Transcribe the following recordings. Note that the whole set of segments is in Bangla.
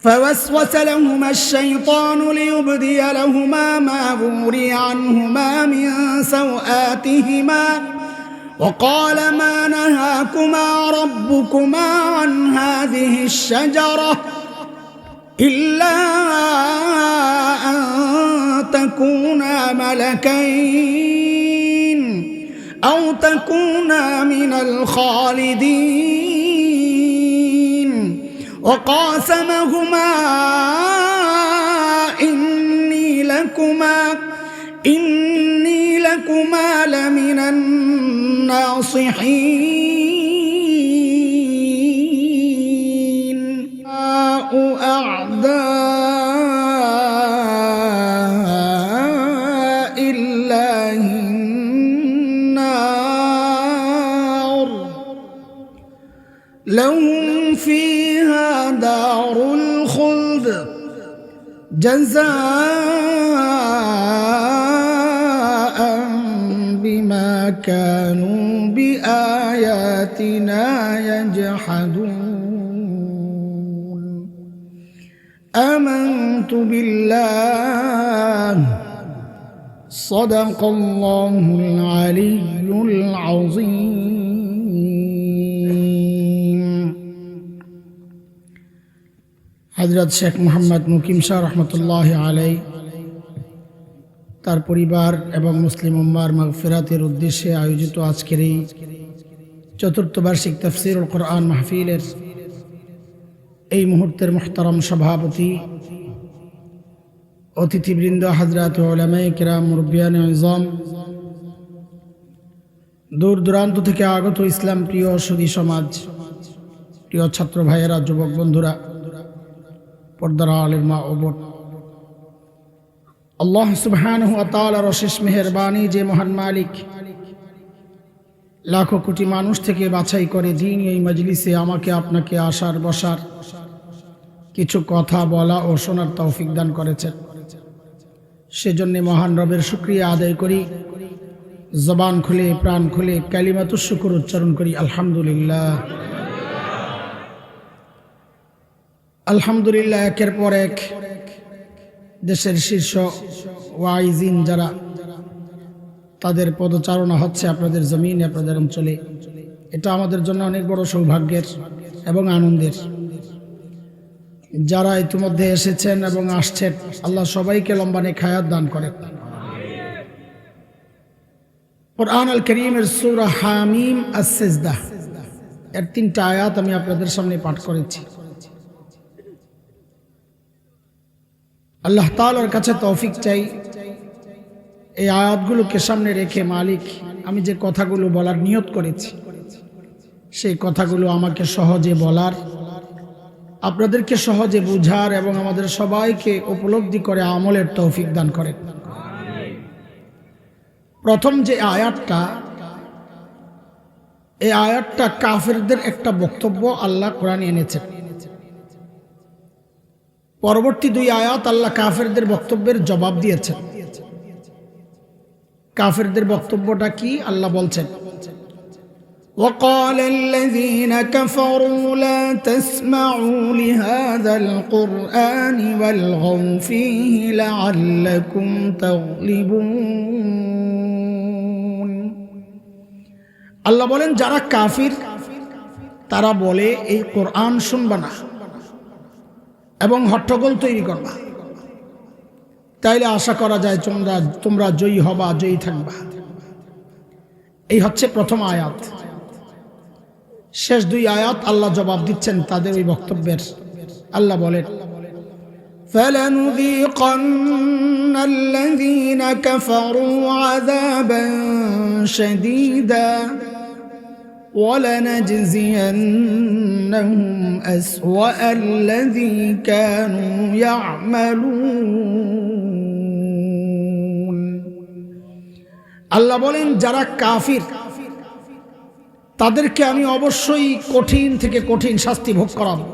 فوسوس لهما الشيطان ليبدي لهما ما وري عنهما من سوآتهما وقال ما نهاكما ربكما عن هذه الشجرة إلا أن تكونا ملكين أو تكونا من الخالدين وقاسمهما إني لكما لمن الناصحين أعداء الله النار لهم فيها دار الخلد جزاء بما كانوا بآياتنا يجحدون آمنت بالله صدق الله العلي العظيم হযরত শেখ মোহাম্মদ মুকিম শাহ রহমতুল্লাহ আলাইহি তার পরিবার এবং মুসলিম উম্মার মাগফিরাতের উদ্দেশ্যে আয়োজিত আজকের এই চতুর্থ বার্ষিক তাফসীরুল কোরআন মাহফিলের এই মুহূর্তের মুহতারাম সভাপতি অতিথিবৃন্দ হযরত উলামায়ে কিরাম মুরব্বিয়ানে আযম দূর দূরান্ত থেকে আগত ইসলাম প্রিয় সুধী সমাজ প্রিয় ছাত্র ভাইয়েরা যুবক বন্ধুরা পর্দার আলের মা ও বোন আল্লাহ সুবহানাহু ওয়া তাআলার অশেষ মেহেরবানি যে মহান মালিক লাখো কোটি মানুষ থেকে বাছাই করে দিন এই মজলিসে আমাকে আপনাকে আসার বসার কিছু কথা বলা ও শোনার তৌফিক দান করেছেন সেজন্য মহান রবের শুকরিয়া আদায় করি জবান খুলে প্রাণ খুলে কালিমাতুশ শুকর উচ্চারণ করি আলহামদুলিল্লাহ আলহামদুলিল্লাহ। একের পর এক দেশের শীর্ষ ওয়াইজিন যারা তাদের পদচারণা হচ্ছে আপনাদের জমিনে আপনাদের অঞ্চলে, এটা আমাদের জন্য অনেক বড় সৌভাগ্যের এবং আনন্দের। যারা ইতিমধ্যে এসেছেন এবং আসছেন আল্লাহ সবাইকে লম্বা নেক হায়াত দান করেন। কুরআন আল কারীমের সূরা হামিম আস-সিজদা এর 3টা আয়াত আমি আপনাদের সামনে পাঠ করেছি। আল্লাহ তাআলার কাছে তৌফিক চাই এই আয়াতগুলোকে সামনে রেখে, মালিক আমি যে কথাগুলো বলার নিয়ত করেছি সেই কথাগুলো আমাকে সহজে বলার, আপনাদেরকে সহজে বুঝার এবং আমাদের সবাইকে উপলব্ধি করে আমলের তৌফিক দান করেন। প্রথম যে আয়াতটা, এই আয়াতটা কাফেরদের একটা বক্তব্য আল্লাহ কোরআনে এনেছেন। পরবর্তী 2 আয়াত আল্লাহ কাফেরদের বক্তব্যের জবাব দিয়েছেন। কাফেরদের বক্তব্যটা কি আল্লাহ বলছেন, وقال الذين كفروا لا تسمعوا لهذا القرآن والغوا فيه لعلكم تغلبون। আল্লাহ বলেন যারা কাফির তারা বলে এই কোরআন শুনবা না এবং হট্টগোল তৈরি করবা, তাইলে আশা করা যায় তোমরা জয়ী হবা, জয়ী থাকবা। এই হচ্ছে প্রথম আয়াত। শেষ 2 আয়াত আল্লাহ জবাব দিচ্ছেন তাদের ওই বক্তব্যের। আল্লাহ বলেন فَلَنُذِيقَنَّ الَّذِينَ كَفَرُوا عَذَابًا شَدِيدًا وَلَنَجْزِيَنَّهُمْ أَسْوَأَ الَّذِي كَانُوا يَعْمَلُونَ। আল্লাহ বলেন যারা কাফির তাদেরকে আমি অবশ্যই কঠিন থেকে কঠিন শাস্তি ভোগ করাবো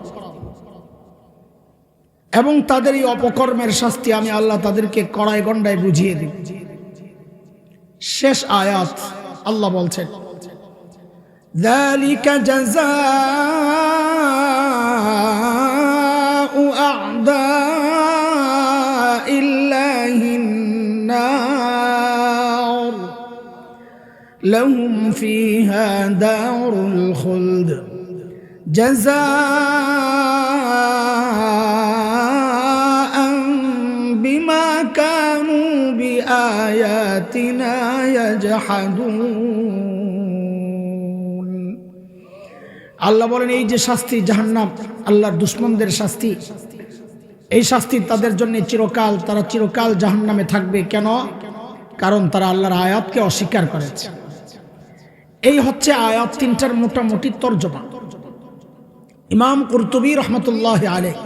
এবং তাদের এই অপকর্মের শাস্তি আমি আল্লাহ তাদেরকে কড়াই গন্ডায় বুঝিয়ে দিব। শেষ আয়াত আল্লাহ বলছেন ذَلِكَ جَزَاءُ لهم فيها دار الخلد جزاء بما كانوا بآياتنا يجحدون আল্লাহ বলেন এই যে শাস্তি জাহান্নাম, আল্লাহর দুশমনদের শাস্তি, এই শাস্তি তাদের জন্য চিরকাল, তারা চিরকাল জাহান্নামে থাকবে। কেন? কারণ তারা আল্লাহর আয়াতকে অস্বীকার করেছে। এই হচ্ছে আয়াত তিনটার মোটামুটি তর্জমা। ইমাম কুরতুবী রহমতুল্লাহ আলাইহ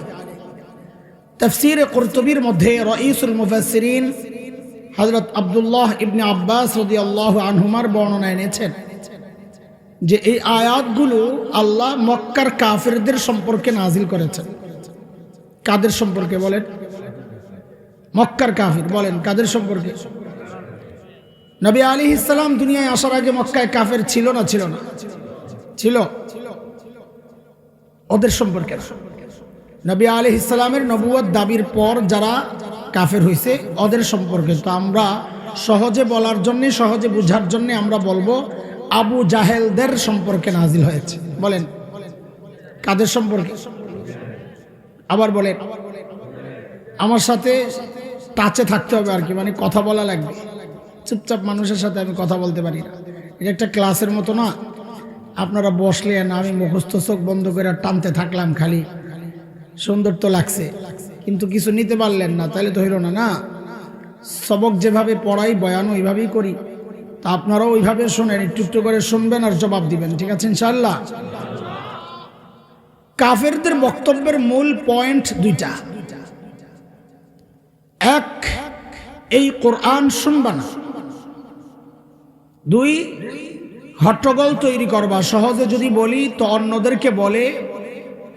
তাফসীরে কুরতুবীর মধ্যে রাঈসুল মুফাসসিরিন হযরত আব্দুল্লাহ ইবনে আব্বাস রাদিয়াল্লাহু আনহুমার বর্ণনা এনেছেন যে এই আয়াতগুলো আল্লাহ মক্কার কাফিরদের সম্পর্কে নাজিল করেছেন। কাদের সম্পর্কে বলেন? মক্কার কাফির। বলেন কাদের সম্পর্কে? নবী আলাইহিস সালাম দুনিয়ায় আসার আগে মক্কায় কাফের ছিল না? ছিল না? ছিল। ওদের সম্পর্কে নবী আলাইহিস সালামের নবুয়ত দাবির পর যারা কাফের হয়েছে ওদের সম্পর্কে। তো আমরা সহজে বলার জন্য, সহজে বোঝার জন্য আমরা বলবো আবু জাহেলদের সম্পর্কে নাজিল হয়েছে। বলেন কাদের সম্পর্কে? আবার বলেন, আমার সাথে টাচে থাকতে হবে আর কি, মানে কথা বলা লাগবে। চুপচাপ মানুষের সাথে আমি কথা বলতে পারি না। এটা একটা ক্লাসের মতো না, আপনারা বসলেন, আমি মুখস্থ চোখ বন্ধ করে টানতে থাকলাম, খালি সুন্দর তো লাগছে কিন্তু কিছু নিতে পারলেন না, তাহলে তো হইল না। না, সবক যেভাবে পড়াই বয়ান ওইভাবেই করি, তা আপনারাও ওইভাবে শোনেন, একটু একটু করে শুনবেন আর জবাব দিবেন, ঠিক আছে ইনশাআল্লাহ? কাফেরদের বক্তব্যের মূল পয়েন্ট দুইটা। এক, এই কোরআন শুনবা না। দুই, হট্টগোল তৈরি করবা। সহজে যদি বলি তো অন্যদেরকে বলে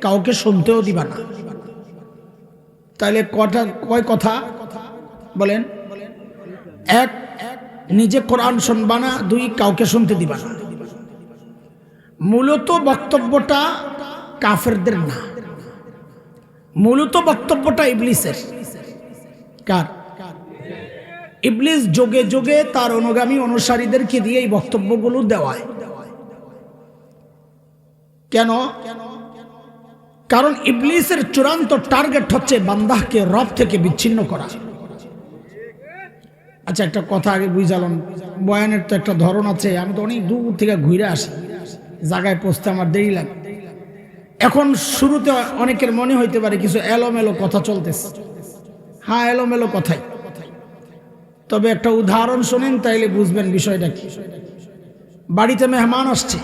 কাউকে শুনতেও দিবা না। তাহলে কয় কথা বলেন? এক, নিজে কোরআন শুনবা না। দুই, কাউকে শুনতে দিবা না। মূলত বক্তব্যটা কাফেরদের না, মূলত বক্তব্যটা ইবলিসের। কার? ইবলিস যোগে যোগে তার অনুগামী অনুসারীদেরকে দিয়ে এই বক্তব্যগুলো দেওয়ায়। কেন? কারণ ইবলিসের চূড়ান্ত টার্গেট হচ্ছে বান্দাহকে রব থেকে বিচ্ছিন্ন করা। আচ্ছা, একটা কথা আগে বুঝালাম, বয়ানের তো একটা ধরন আছে। আমি তো অনেক দূর থেকে ঘুরে আসি, জায়গায় পৌঁছতে আমার দেরি লাগে। এখন শুরুতে অনেকের মনে হইতে পারে কিছু এলোমেলো কথা চলতেছে। হ্যাঁ, এলোমেলো কথাই, তবে একটা উদাহরণ শোনেন তাইলে বুঝবেন বিষয়টা কি। বাড়িতে মেহমান আসছে,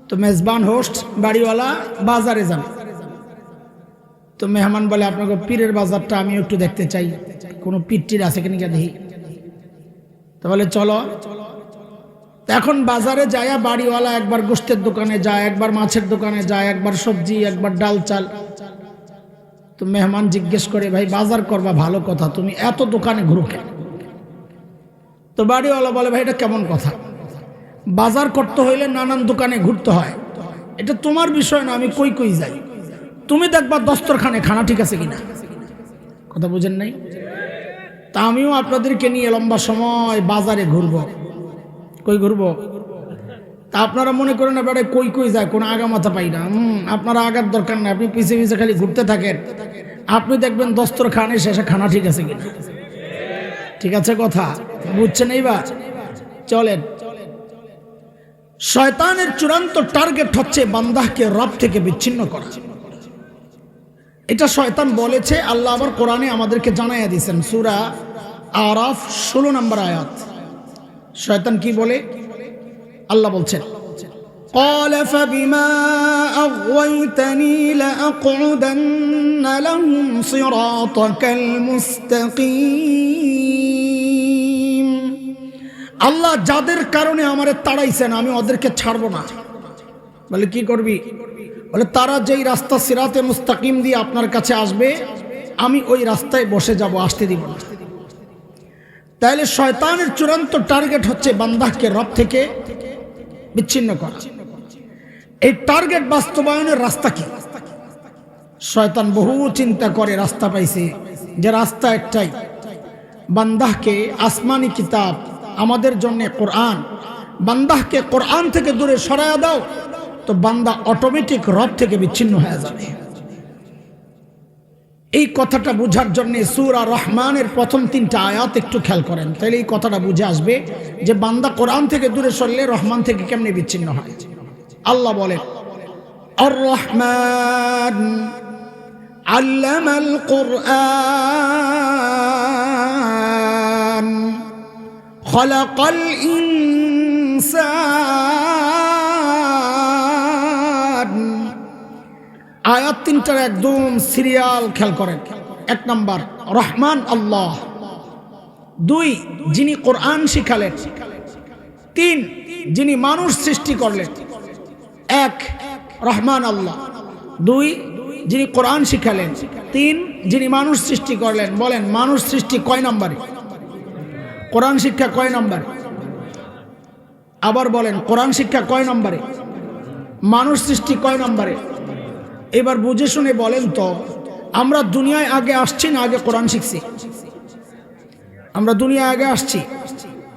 তো মেজবান হোস্ট বাড়িওয়ালা বাজারে যাবে। তো মেহমান বলে আপনাকে পীরের বাজারটা আমি একটু দেখতে চাই, কোনো পীরটির আছে কিনা দেখি। তো বলে চলো। এখন বাজারে যায়, বাড়িওয়ালা একবার গোশতের দোকানে যায়, একবার মাছের দোকানে যায়, একবার সবজি, একবার ডাল চাল। তো মেহমান জিজ্ঞেস করে, ভাই বাজার করবা ভালো কথা, তুমি এত দোকানে ঘুরো কেন? তো বাড়িওয়ালা বলে, ভাই এটা কেমন কথা? বাজার করতে হইলে নানান দোকানে ঘুরতে হয়, এটা তোমার বিষয় না, আমি কই কই যাই। তুমি দেখবা দস্তরখানে খানা ঠিক আছে কিনা। কথা বুঝেন নাই? তা আমিও আপনাদেরকে নিয়ে লম্বা সময় বাজারে ঘুরবো। কই ঘুরবো? তা আপনারা মনে করেন না বেড়ায় কই কই যায়, কোনো আগা মাথা পাই না। আপনারা আগার দরকার না, আপনি পিছিয়ে পিছিয়ে খালি ঘুরতে থাকেন, আপনি দেখবেন দস্তরখানে শেষে খানা ঠিক আছে কিনা। ঠিক আছে কথা বুঝছেন? এইবার চলেন। শয়তানের চূড়ান্ত টার্গেট হচ্ছে বান্দাহকে রব থেকে বিচ্ছিন্ন করা। এটা শয়তান বলেছে। আল্লাহ আবার কোরআনে আমাদেরকে জানাইয়া দিয়েছেন, সূরা আরাফ 16 নম্বর আয়াত। শয়তান কি বলে? আল্লাহ বলছেন, قال فبما أغويتني لأقعدن لهم صراطك المستقيم। আল্লাহ যাদের কারণে আমারে তাড়াইছেন আমি ওদেরকে ছাড়বো না। বলে কি করবি? বলে তারা যেই রাস্তা সিরাতে মুস্তাকিম দিয়ে আপনার কাছে আসবে আমি ওই রাস্তায় বসে যাব, আসতে দিব না। তাহলে শয়তানের চূড়ান্ত টার্গেট হচ্ছে বান্দাকে রব থেকে বিচ্ছিন্ন করা। এই টার্গেট বাস্তবায়নের রাস্তা কি? শয়তান বহু চিন্তা করে রাস্তা পাইছে, যে রাস্তা একটাই, বান্দাকে আসমানি কিতাব আমাদের জন্য কোরআন বান্দাকে কোরআন থেকে দূরে সরায়া দাও, তো বান্দা অটোমেটিক রব থেকে বিচ্ছিন্ন হয়ে যাবে। এই কথাটা বোঝার জন্য সূরা রহমানের প্রথম 3টা আয়াত একটু খেয়াল করেন, তাহলে এই কথাটা বুঝে আসবে যে বান্দা কোরআন থেকে দূরে সরলে রহমান থেকে কেমনে বিচ্ছিন্ন হয়। আল্লাহ বলেন, আর রহমান আল্লামাল কুরআন খলাকাল ইনসান। আয়াত 3টার একদম সিরিয়াল খেয়াল করেন। 1 নাম্বার রহমান আল্লাহ, 2 যিনি কোরআন শিখালেন, 3 যিনি মানুষ সৃষ্টি করলেন। 1 রহমান আল্লাহ, 2 যিনি কোরআন শিখালেন, 3 যিনি মানুষ সৃষ্টি করলেন। বলেন মানুষ সৃষ্টি কয় নম্বরে? কোরআন শিক্ষা কয় নম্বরে? আবার বলেন কোরআন শিক্ষা কয় নম্বরে? মানুষ সৃষ্টি কয় নম্বরে? এবার বুঝে শুনে বলেন তো, আমরা দুনিয়ায় আগে আসছি না আগে কোরআন শিখছি? আমরা দুনিয়ায় আগে আসছি,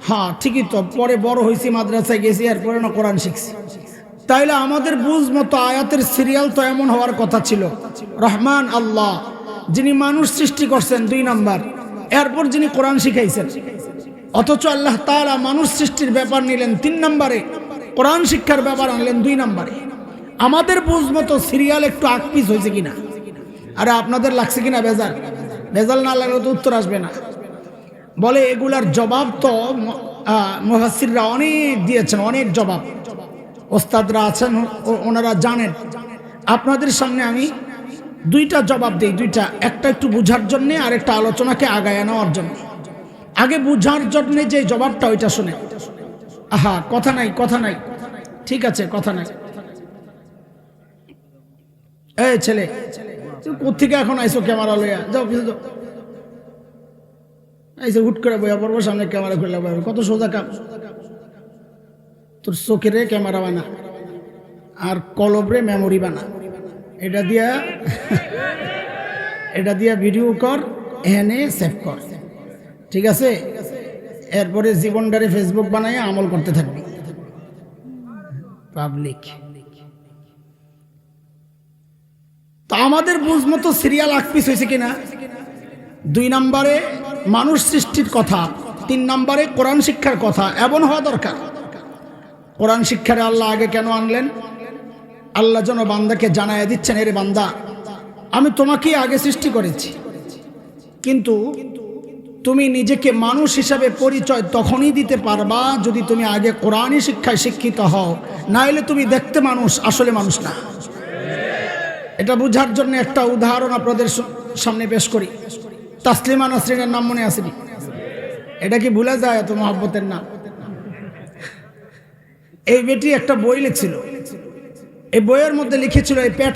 হ্যাঁ ঠিকই তো, পরে বড় হয়েছি, মাদ্রাসায় গেছি, এরপরে না কোরআন শিখছি। তাইলে আমাদের বুঝ মতো আয়াতের সিরিয়াল তো এমন হওয়ার কথা ছিল, রহমান আল্লাহ যিনি মানুষ সৃষ্টি করছেন 2 নাম্বার, এরপর যিনি কোরআন শিখাইছেন। অথচ আল্লাহ তাআলা মানুষ সৃষ্টির ব্যাপার নিলেন 3 নম্বরে, কোরআন শিক্ষার ব্যাপার আনলেন 2 নম্বরে। আমাদের বুঝ মতো সিরিয়াল একটু আকপিস হয়েছে কিনা? আরে আপনাদের লাগছে কিনা বেজাল? বেজাল না লাগলে তো উত্তর আসবে না। বলে এগুলার জবাব তো মুফাসসিররা অনেক দিয়েছেন, অনেক জবাব ওস্তাদরা আছেন, ওনারা জানেন। আপনাদের সামনে আমি 2টা জবাব দিই, 2টা, একটা একটু বুঝার জন্যে আর একটা আলোচনাকে আগায় নেওয়ার জন্য। আগে বুঝার জন্যে যে জবাবটা ওইটা শুনে। আহা কথা নাই, কথা নাই, ঠিক আছে কথা নাই। এই ছেলে তুই কোথেকে এখন আইসো ক্যামেরা লইয়া? যাও পিছু যাও, আইসো হুট করে বইয়া পড়বো, সামনে ক্যামেরা খুলে বইয়া, কত সোজা কাম। তোর চোখেরে ক্যামেরা বানা আর কলবরে মেমোরি বানা, এটা দিয়া ভিডিও কর, এখানে সেভ কর, ঠিক আছে? এরপরে জীবনটারে ফেসবুক বানাইয়া আমল করতে থাকবি। পাবলিক তো আমাদের বুঝ মতো সিরিয়াল আকপিস হয়েছে কিনা? 2 নম্বরে মানুষ সৃষ্টির কথা, 3 নম্বরে কোরআন শিক্ষার কথা। এমন হওয়া দরকার। কোরআন শিক্ষারে আল্লাহ আগে কেন আনলেন? আল্লাহ যেন বান্দাকে জানাইয়া দিচ্ছেন, এরে বান্দা আমি তোমাকেই আগে সৃষ্টি করেছি, কিন্তু তুমি নিজেকে মানুষ হিসাবে পরিচয় তখনই দিতে পারবা যদি তুমি আগে কোরআনী শিক্ষায় শিক্ষিত হও, নাইলে তুমি দেখতে মানুষ, আসলে মানুষ না। এটা বোঝার জন্য একটা উদাহরণ আপনাদের সামনে পেশ করি। তাসলিমা নাসরিনের নাম মনে আসেনি? এটা কি ভুলে যায় এত মহব্বতের নাম? এই বেটি একটা বই লিখছিল, এই বইয়ের মধ্যে লিখেছিল, এই পেট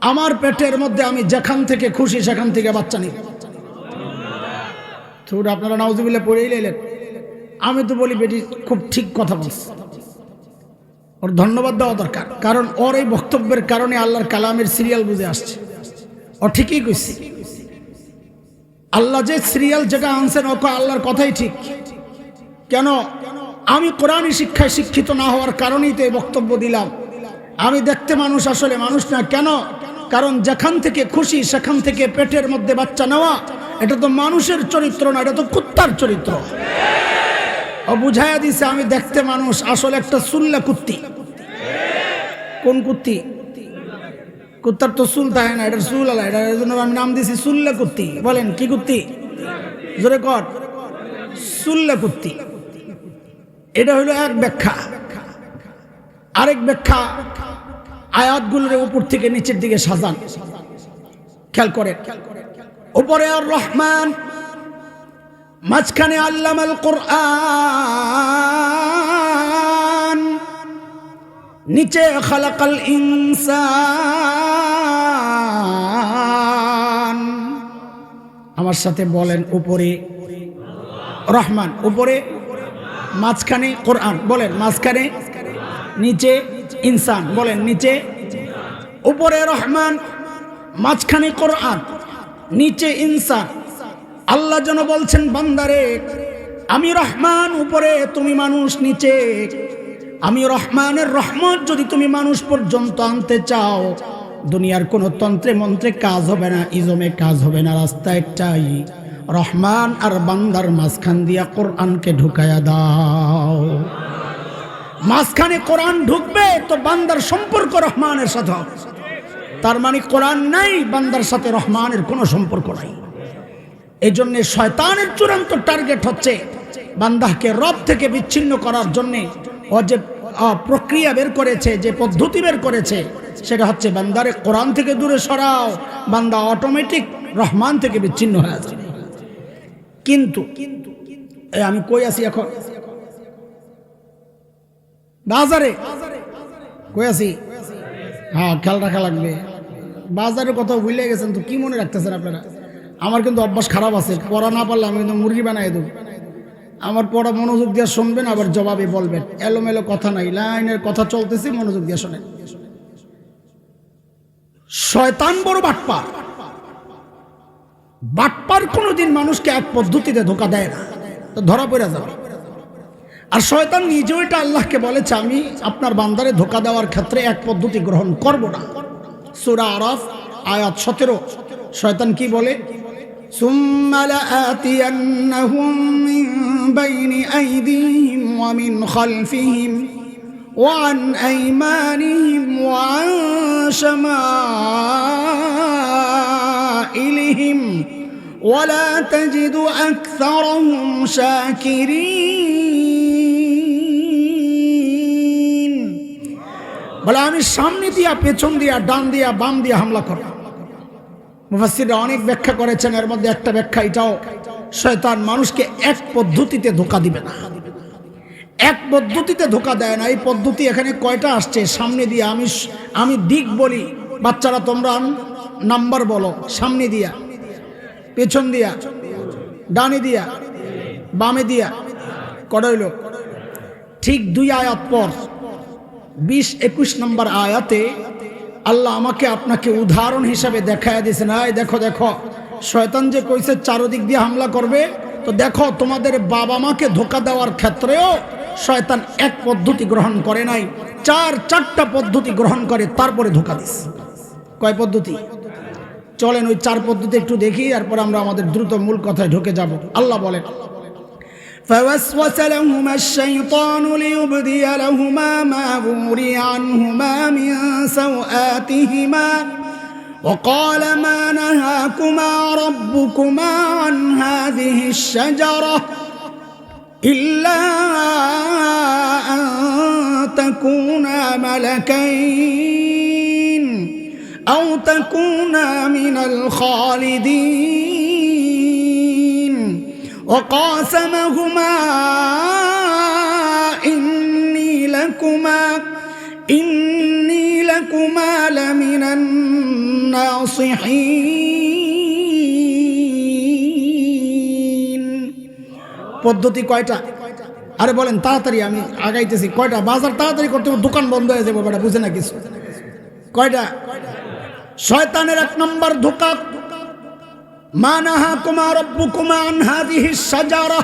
আমার পেটের মধ্যে আমি যেখান থেকে খুশি সেখান থেকে বাচ্চা নিই। থুর আপনারা নাউজুবিল্লাহ পড়েই লাইলেন। আমি তো বলি বেটি খুব ঠিক কথা বলছে, ওর ধন্যবাদ দেওয়া দরকার, কারণ ওর এই বক্তব্যের কারণে আল্লাহর কালামের সিরিয়াল বুঝে আসছে। ও ঠিকই কইছে, আল্লাহ যে সিরিয়াল যেটা আনছেন ওকে আল্লাহর কথাই ঠিক। কেন? আমি কোরআনী শিক্ষায় শিক্ষিত না হওয়ার কারণেই তো এই বক্তব্য দিলাম। আমি দেখতে মানুষ, আসলে মানুষ না। কেন? কারণ যেখান থেকে খুশি সেখান থেকে পেটের মধ্যে বাচ্চা নেওয়া, এটা তো মানুষের চরিত্র না, এটা তো কুত্তার চরিত্র। ও বুঝাইয়া দিছে আমি দেখতে মানুষ, আসলে একটা সুল্লা কুত্তি। কোন কুত্তি? কুত্তার তো চুল থাকে না, এটার চুল আলা, এটার জন্য আমি নাম দিয়েছি সুল্লা কুত্তি। বলেন কি কুত্তি? জোরে কর, সুল্লা কুত্তি। এটা হইল এক ব্যাখ্যা। আরেক ব্যাখ্যা, আয়াতগুলোর উপর থেকে নিচের দিকে সাজান। খেয়াল করেন, উপরে আর রহমান, মাঝখানে আল্লামাল কুরআন, নিচে খালাকাল ইনসান। আমার সাথে বলেন, উপরে রহমান, উপরে মাঝখানে কোরআন, বলেন মাঝখানে, নিচে ইনসান, বলেন নিচে। উপরে রহমান, মাঝখানে কোরআন, নিচে ইনসান। আল্লাহ যেন বলছেন বান্দারে আমি রহমান উপরে, তুমি মানুষ নিচে। আমি রহমানের রহমত যদি তুমি মানুষ পর্যন্ত আনতে চাও, দুনিয়ার কোনো তন্ত্রে মন্ত্রে কাজ হবে না, ইজমে কাজ হবে না। রাস্তা একটাই, রহমান আর বান্দার মাঝখান দিয়া কোরআনকে ঢুকায়া দাও। মাঝখানে কোরআন ঢুকবে তো বান্দার সম্পর্ক রহমানের সাথে হবে। তার মানে কোরআন নাই, বান্দার সাথে রহমানের কোনো সম্পর্ক নাই। এই জন্যে শয়তানের চূড়ান্ত টার্গেট হচ্ছে বান্দাকে রব থেকে বিচ্ছিন্ন করার জন্যে। ও যে প্রক্রিয়া বের করেছে, যে পদ্ধতি বের করেছে, সেটা হচ্ছে বান্দারে কোরআন থেকে দূরে সরাও, বান্দা অটোমেটিক রহমান থেকে বিচ্ছিন্ন হয়ে যাবে। কিন্তু আমি কই আছি এখন? বাজারে কই আছি? হ্যাঁ, খেয়াল রাখা লাগবে। বাজারের কথা ভুলে গেছেন তো কি মনে রাখতেছেন আপনারা? আমার কিন্তু অভ্যাস খারাপ আছে, পড়া না পারলে আমি কিন্তু মুরগি বানাই দেবো। আমার পড়া মনোযোগ দিয়ে শুনবেন, আবার জবাবে বলবেন। এলোমেলো কথা নাই, লাইনের কথা চলতেছে, মনোযোগ দিয়ে শোনেন। শয়তান বড় বাটপার। বাটপার কোনোদিন মানুষকে এক পদ্ধতিতে ধোঁকা দেয় না, তো ধরা পড়ে যাবে। আর শয়তান নিজেও এটা আল্লাহকে বলেছে, আমি আপনার বান্দারে ধোঁকা দেওয়ার ক্ষেত্রে এক পদ্ধতি গ্রহণ করব না। সূরা আরাফ আয়াত 17। শয়তান কি বলে? সুম্মা লাআতিয়ান্নাহুম মিন বাইনি আইদিহিম ওয়া মিন খালফিহিম ওয়া আন আইমানিহিম ওয়া আন শামাইলিহিম ওয়া লা তাজিদু আকসারাহুম শাকিরিন। বলে আমি সামনে দিয়া, পেছন দিয়া, ডান দিয়া, বাম দিয়া হামলা করব। মুফাসসিররা অনেক ব্যাখ্যা করেছেন, এর মধ্যে একটা ব্যাখ্যা এটাও, শয়তান মানুষকে এক পদ্ধতিতে ধোঁকা দিবে না, এক পদ্ধতিতে ধোঁকা দেয় না। এই পদ্ধতি এখানে কয়টা আসছে? সামনে দিয়া, আমি দিক বলি, বাচ্চারা তোমরা নাম্বার বলো। সামনে দিয়া, পেছন দিয়া, ডানে দিয়া, বামে দিয়া। কটা হইল? ঠিক 2 আয়াত পর 20-21 নম্বর আয়াতে আল্লাহ আমাকে আপনাকে উদাহরণ হিসাবে দেখায় দিয়েছেন। দেখো দেখো, শয়তান যে কইছে চারদিক দিয়ে হামলা করবে, তো দেখো তোমাদের বাবা মাকে ধোঁকা দেওয়ার ক্ষেত্রেও শয়তান এক পদ্ধতি গ্রহণ করে নাই, 4টা পদ্ধতি গ্রহণ করে তারপরে ধোঁকা দিস। কয় পদ্ধতি? চলেন ওই 4 পদ্ধতি একটু দেখি, তারপর আমরা আমাদের দ্রুত মূল কথায় ঢুকে যাব। আল্লাহ বলেন, فوسوس لهما الشيطان ليبدي لهما ما وري عنهما من سوآتهما وقال ما نهاكما ربكما عن هذه الشجرة إلا أن تكونا ملكين أو تكونا من الخالدين وقاسمهما إني لكما لمن الناصحين। পদ্ধতি কয়টা? আরে বলেন তাড়াতাড়ি, আমি আগাইতেছি। কয়টা? বাজার তাড়াতাড়ি করতে হবে, দোকান বন্ধ হয়ে যাবে, বেটা বুঝে না কিছু। কয়টা? শয়তানের 1 নম্বর ধোঁকা, মা নাহাকুমা রাব্বুকুমা আন হাযিহিস শাজারা।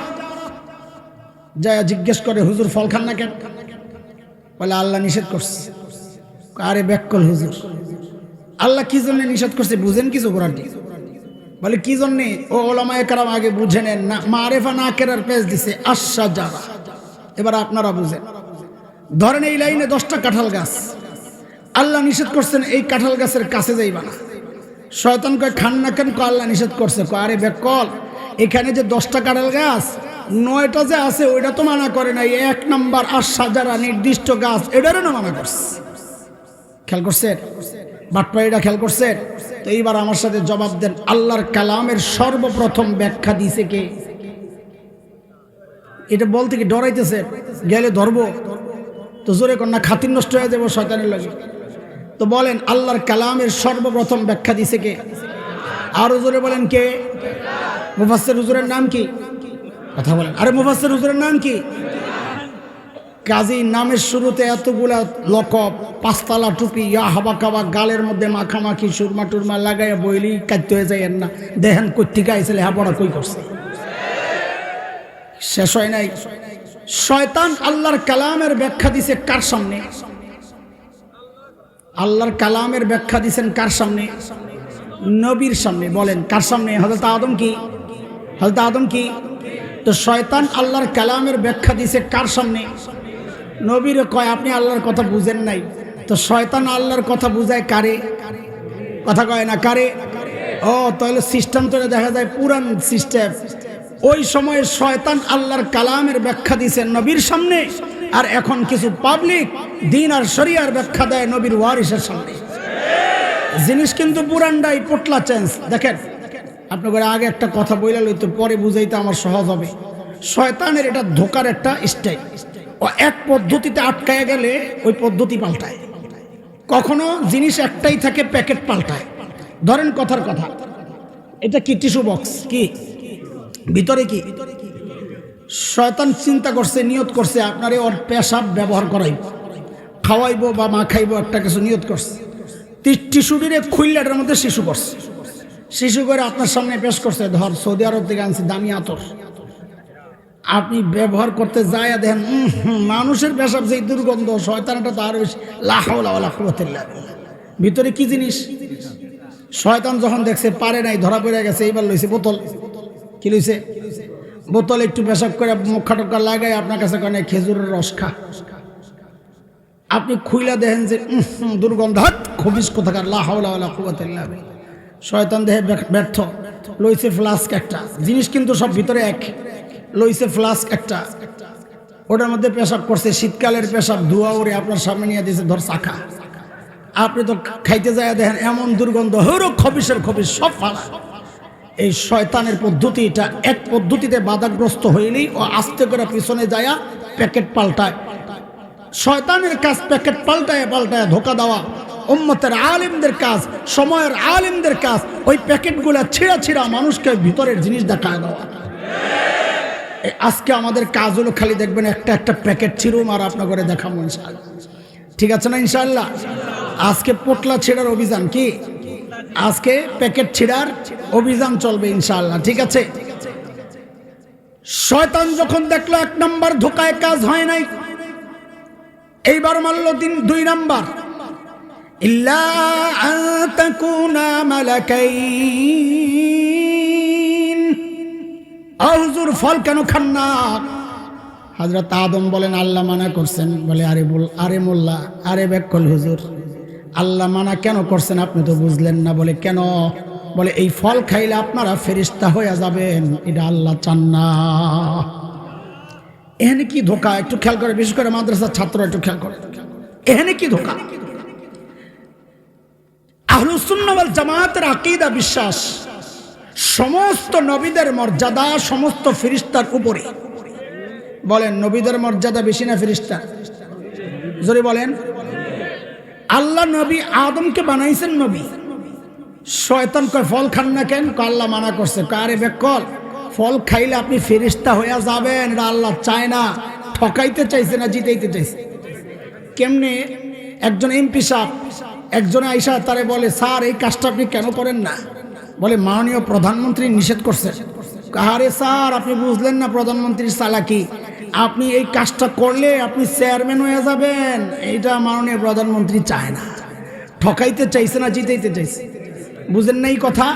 যায় জিজ্ঞেস করে, হুজুর ফল খান না কেন? বলে আল্লাহ নিষেধ করছে। আরে ব্যাককল হুজুর, আল্লাহ কি জন্য নিষেধ করছে বুঝেন কিছু? কোরআনটি বলে কি জন্যে? ও ওলামায়ে কেরাম আগে বুঝে নেন না, মারেফা না কেরার পেজ দিছে আশ-শাজারা। এবার আপনারা বুঝেন। ধরেন এই লাইনে 10টা কাঁঠাল গাছ, আল্লাহ নিষেধ করছেন এই কাঁঠাল গাছের কাছে যাইবা না। শয়তান কয় খান না কেন? আল্লাহ নিষেধ করছে। আরে ব্যাককল, এখানে যে 10টা কাঁঠাল গাছ, 9টা যে আছে ওইটা তো মানা করে নাই, 1 নম্বর আশ-শাজারা নির্দিষ্ট গাছ, এটারও না মানা করছে। খেয়াল করছেন? বাটপাড়িটা খেয়াল করছেন? তো এইবার আমার সাথে জবাব দেন, আল্লাহর কালামের সর্বপ্রথম ব্যাখ্যা দিছে কে? এটা বলতে কি ডরাইতেছে? গেলে ধরবো তো জোরে কন্যা, খাতির নষ্ট হয়ে যাবো শয়তানের লাগে। তো বলেন আল্লাহর কালামের সর্বপ্রথম ব্যাখ্যা দিছে কে? আরো জোরে বলেন কে? মুফাসসির হুজুরের নাম কি? কথা বলেন। আরে মুফাসসির হুজুরের নাম কি? কাজী নামের শুরুতে এতগুলা লকব, 5 তালা টুপি, ইয়া হাবা কাবা, গালের মধ্যে মাখামাখি সুরমা টুরমা লাগাইয়া বইলি কাটতে হয়ে যায় না। দেখেন কর্তিকা আইসলে হ্যাঁ বড় কই করছে। শেষ হয় নাই। শয়তান আল্লাহর কালামের ব্যাখ্যা দিছে কার সামনে? আল্লাহর কালামের ব্যাখ্যা দিছেন কার সামনে? নবীর সামনে। বলেন কার সামনে? হযরত আদম কি? হযরত আদম কি? তো শয়তান আল্লাহর কালামের ব্যাখ্যা দিছে কার সামনে? নবীর। কয় আপনি আল্লাহর কথা বুঝেন নাই। তো শয়তান আল্লাহর কথা বুঝায় কারে? কথা কয় না কারে? ও তাহলে সিস্টেম তো দেখা যায় পুরান সিস্টেম। ওই সময় শয়তান আল্লাহর কালামের ব্যাখ্যা দিয়েছেন নবীর সামনে, আর এখন কিছু পাবলিক দিন আর শরিয়ার ব্যাখ্যা দেয় নবীর ওয়ারিসের সামনে। জিনিস কিন্তু পুরানটাই, পোটলা চেঞ্জ। দেখেন আপনাদের আগে একটা কথা বইলা লইতো, পরে বুঝাইতে আমার সহজ হবে। শয়তানের এটা ধোকার একটা স্টাইল। ও এক পদ্ধতিতে আটকায় গেলে ওই পদ্ধতি পাল্টায়। কখনো জিনিস একটাই থাকে, প্যাকেট পাল্টায়। ধরেন কথার কথা, এটা কি টিস্যু বক্স? কি ভিতরে কি? শয়তান চিন্তা করছে, নিয়ত করছে আপনারে ওর পেশাব ব্যবহার করাইব, খাওয়াইবো বা মা খাইবো, একটা কিছু নিয়ত করছে। টিস্যুটিরে খুইলাটার মধ্যে শিশু করছে। শিশু করে আপনার সামনে পেশ করছে। ধর সৌদি আরব থেকে আনছে দামি আতর, আপনি ব্যবহার করতে যায় দেখেন মানুষের পেশাব যেই দুর্গন্ধ, শয়তানটা তো আরো বেশি। লা হাওলা ওয়ালা কুওয়াতা ইল্লা বিল্লাহ। ভিতরে কি জিনিস? শয়তান যখন দেখছে পারে নাই, ধরা পড়ে গেছে, এইবার লইছে বোতল। কি লইছে? বোতল। একটু পেশাব করে মুখা টুকা লাগাই আপনার কাছে কেন খেজুরের রস খা। আপনি খুইলা দেখেন যে দুর্গন্ধ, হাত খবিস কোথাকার। লা হাওলা ওয়ালা কুওয়াতা ইল্লা বিল্লাহ। শয়তান দেহে ব্যর্থ। লইছে ফ্লাস্ক একটা, জিনিস কিন্তু সব ভিতরে এক। লইছে ফ্লাস্ক একটা, ওটার মধ্যে পেশাব করছে। শীতকালের পেশাব ধোয়া উড়ে আপনার সামনে নিয়ে দিয়েছে, ধর চাকা। আপনি তো খাইতে যায় দেখেন এমন দুর্গন্ধ, হরো খবিসের খবিস সব ফালা। এই শয়তানের পদ্ধতি এটা। এক পদ্ধতিতে বাধাগ্রস্ত হইলেই ও আস্তে করে পিছনে যায়া প্যাকেট পাল্টায়। শয়তানের কাজ প্যাকেট পাল্টায় পাল্টায় ধোকা দেওয়া। উম্মতের আলেমদের কাজ, সময়ের আলেমদের কাজ ওই প্যাকেটগুলা ছিঁড়া ছিঁড়া মানুষকে ভিতরের জিনিস দেখায় দেওয়া। আজকে আমাদের কাজ হলো খালি দেখবেন একটা একটা প্যাকেট ছিঁড়ুম আর আপনার করে দেখাবো ইনশাআল্লাহ। ঠিক আছে না ইনশাআল্লাহ? আজকে পোটলা ছেড়ার অভিযান। কি আজকে প্যাকেট ছিঁড়ার অভিযান চলবে ইনশাআল্লাহ। ঠিক আছে। শয়তান যখন দেখলো এক নাম্বার ধোকায় কাজ হয় নাই, এইবার মারল 2 নাম্বার। ইল্লা আন তাকুনা মালাকাইন। হুজুর ফল কেন খান না? হযরত আদম বলেন আল্লাহ মানা করছেন। বলে আরে মোল্লা, আরে বেকল হুজুর, আল্লাহ মানা কেন করছেন আপনি তো বুঝলেন না। বলে কেন? বলে এই ফল খাইলে আপনারা ফেরেশতা হয়ে যাবেন, এটা আল্লাহ চান না। এখানে কি ধোকা একটু খেয়াল করে, বিশেষ করে মাদ্রাসার ছাত্র একটু খেয়াল করে। এখানে কি ধোকা? আহলুস সুন্নাহ ওয়াল জামাতের আকীদা, বিশ্বাস সমস্ত নবীদের মর্যাদা সমস্ত ফেরেশতার উপরে। বলেন নবীদের মর্যাদা বেশি না ফেরেশতা? জোরে বলেন। আল্লাহ নবী আদমকে বানাইছেন নবী। শয়তান কয় ফল খান না কেন? আল্লাহ মানা করছে। আরে বেকল, ফল খাইলে আপনি ফেরেশতা হয়ে যাবেন, এটা আল্লাহ চায় না। ঠকাইতে চাইছে না জিতাইতে চাইছে? কেমনে? একজন এমপি সাহেব একজনে আইসা তারে বলে, স্যার এই কাজটা আপনি কেন করেন না? বলে মাননীয় প্রধানমন্ত্রী নিষেধ করছে। আরে স্যার আপনি বুঝলেন না প্রধানমন্ত্রীর চালাকি, আপনি এই কাজটা করলে আপনি চেয়ারম্যান হয়ে যাবেন, এইটা মাননীয় প্রধানমন্ত্রী চায় না। ঠকাইতে চাইছে না জিতাইতে চাইছে? বুঝেন না এই কথা?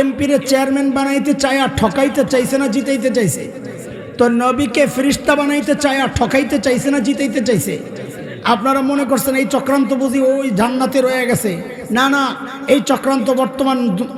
এমপিরে চেয়ারম্যান বানাইতে চায় আর ঠকাইতে চাইছে না জিতাইতে চাইছে? তো নবীকে ফেরেশতা বানাইতে চায় আর ঠকাইতে চাইছে না জিতাইতে চাইছে? আপনারা মনে করছেন এই চক্রান্ত বুঝি ওই জান্নাতে রয়ে গেছে? না না, এই চক্রান্ত বর্তমান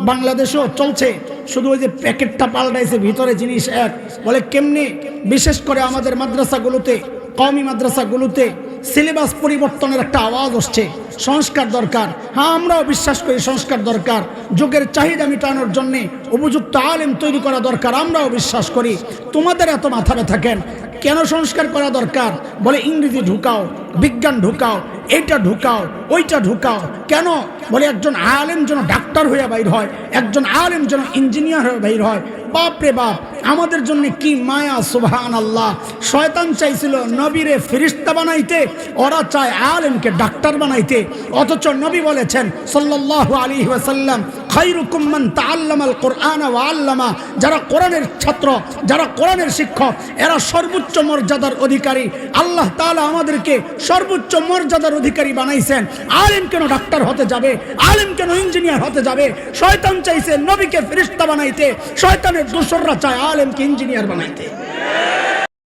বাংলাদেশেও চলছে। শুধু ওই যে প্যাকেটটা পাল্টাইছে, ভিতরে জিনিস এক। বলে কেমনি? বিশেষ করে আমাদের মাদ্রাসাগুলোতে, কওমি মাদ্রাসাগুলোতে সিলেবাস পরিবর্তনের একটা আওয়াজ আসছে। সংস্কার দরকার। হ্যাঁ, আমরাও বিশ্বাস করি সংস্কার দরকার। যুগের চাহিদা মেটানোর জন্যে উপযুক্ত আলেম তৈরি করা দরকার, আমরাও বিশ্বাস করি। তোমাদের এত মাথা ব্যথা কেন? কেন সংস্কার করা দরকার? বলে ইংরেজি ঢুকাও, বিজ্ঞান ঢুকাও, এইটা ঢুকাও, ওইটা ঢুকাও। কেন? বলে একজন আলেম যেন ডাক্তার হয়ে বাইর হয়, একজন আলেম যেন ইঞ্জিনিয়ার হয়ে বাইর হয়। বাপ রে বাপ, আমাদের জন্য কি মায়া! সুবহানাল্লাহ। শয়তান চাইছিল নবীরে ফেরেশতা বানাইতে, ওরা চায় আলেমকে ডাক্তার বানাইতে। অথচ নবী বলেছেন সাল্লাল্লাহু আলাইহি ওয়াসাল্লাম, খায়রুকুম মান তাআল্লামাল কুরআনা ওয়া আল্লামা, যারা কোরআনের ছাত্র, যারা কোরআনের শিক্ষক, এরা সর্বোচ্চ মর্যাদার অধিকারী। আল্লাহ তাআলা আমাদেরকে সর্বোচ্চ মর্যাদার অধিকারী বানাইছেন। আলেম কেন ডাক্তার হতে যাবে, আলেম কেন ইঞ্জিনিয়ার হতে যাবে? শয়তান চাইছে নবীকে ফেরেশতা বানাইতে, শয়তানের দোসররা চায় আলেমকে ইঞ্জিনিয়ার বানাইতে।